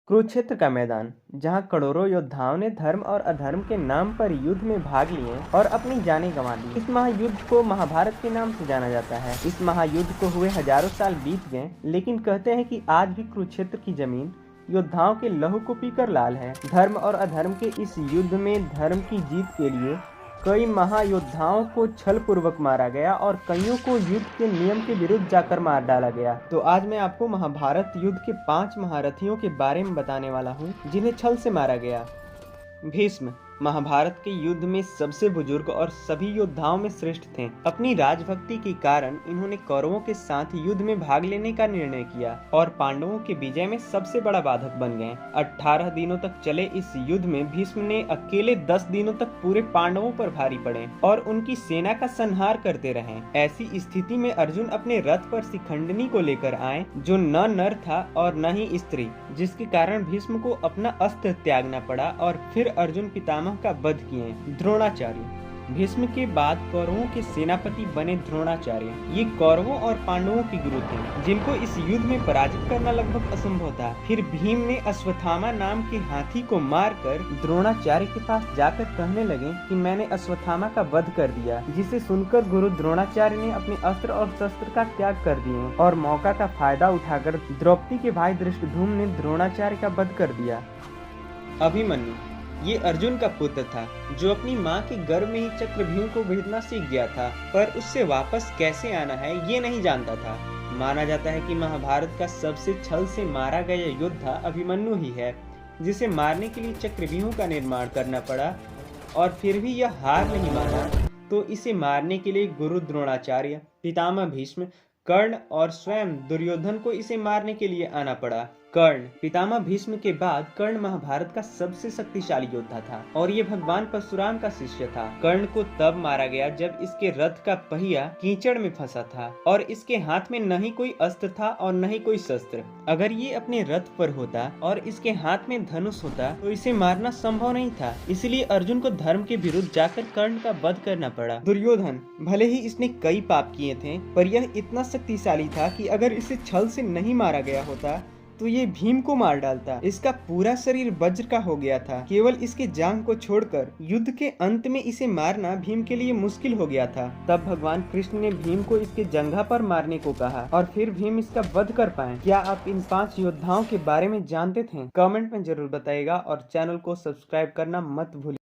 कुरुक्षेत्र का मैदान, जहां करोड़ों योद्धाओं ने धर्म और अधर्म के नाम पर युद्ध में भाग लिए और अपनी जानें गंवा दी। इस महायुद्ध को महाभारत के नाम से जाना जाता है। इस महायुद्ध को हुए हजारों साल बीत गए, लेकिन कहते हैं कि आज भी कुरुक्षेत्र की जमीन योद्धाओं के लहू को पीकर लाल है। धर्म और अधर्म के इस युद्ध में धर्म की जीत के लिए कई महायोद्धाओं को छल पूर्वक मारा गया और कईयों को युद्ध के नियम के विरुद्ध जाकर मार डाला गया। तो आज मैं आपको महाभारत युद्ध के 5 महारथियों के बारे में बताने वाला हूँ जिन्हें छल से मारा गया। भीष्म महाभारत के युद्ध में सबसे बुजुर्ग और सभी योद्धाओं में श्रेष्ठ थे। अपनी राजभक्ति के कारण इन्होंने कौरवों के साथ युद्ध में भाग लेने का निर्णय किया और पांडवों के विजय में सबसे बड़ा बाधक बन गए। 18 दिनों तक चले इस युद्ध में भीष्म ने अकेले 10 दिनों तक पूरे पांडवों पर भारी पड़े और उनकी सेना का संहार करते रहे। ऐसी स्थिति में अर्जुन अपने रथ पर शिखंडिनी को लेकर आए, जो न नर था और न ही स्त्री, जिसके कारण भीष्म को अपना अस्त्र त्यागना पड़ा और फिर अर्जुन पितामह का वध किए। द्रोणाचार्य भीष्म के बाद कौरवों के सेनापति बने द्रोणाचार्य। ये कौरवों और पांडवों के गुरु थे, जिनको इस युद्ध में पराजित करना लगभग असंभव था। फिर भीम ने अश्वत्थामा नाम के हाथी को मारकर द्रोणाचार्य के पास जाकर कहने लगे कि मैंने अश्वत्थामा का वध कर दिया, जिसे सुनकर गुरु द्रोणाचार्य ने अपने अस्त्र और शस्त्र का त्याग कर दिए और मौका का फायदा उठाकर द्रौपदी के भाई धृष्टद्युम्न ने द्रोणाचार्य का वध कर दिया। अभिमन्यु ये अर्जुन का पुत्र था, जो अपनी माँ के गर्भ में ही चक्रव्यूह को भेदना सीख गया था, पर उससे वापस कैसे आना है ये नहीं जानता था। माना जाता है कि महाभारत का सबसे छल से मारा गया योद्धा अभिमन्यु ही है, जिसे मारने के लिए चक्रव्यूह का निर्माण करना पड़ा और फिर भी यह हार नहीं माना। तो इसे मारने के लिए गुरु द्रोणाचार्य, पितामह भीष्म, कर्ण और स्वयं दुर्योधन को इसे मारने के लिए आना पड़ा। कर्ण पितामह भीष्म के बाद कर्ण महाभारत का सबसे शक्तिशाली योद्धा था और ये भगवान परशुराम का शिष्य था। कर्ण को तब मारा गया जब इसके रथ का पहिया कीचड़ में फंसा था और इसके हाथ में न ही कोई अस्त्र था और न ही कोई शस्त्र। अगर ये अपने रथ पर होता और इसके हाथ में धनुष होता तो इसे मारना संभव नहीं था। इसलिए अर्जुन को धर्म के विरुद्ध जाकर कर्ण का वध करना पड़ा। दुर्योधन भले ही इसने कई पाप किए थे, पर यह इतना शक्तिशाली था कि अगर इसे छल से नहीं मारा गया होता तो ये भीम को मार डालता। इसका पूरा शरीर वज्र का हो गया था। केवल इसके जांघ को छोड़कर युद्ध के अंत में इसे मारना भीम के लिए मुश्किल हो गया था। तब भगवान कृष्ण ने भीम को इसके जंघा पर मारने को कहा और फिर भीम इसका वध कर पाए। क्या आप इन 5 योद्धाओं के बारे में जानते थे? कमेंट में जरूर बताइएगा और चैनल को सब्सक्राइब करना मत भूलिए।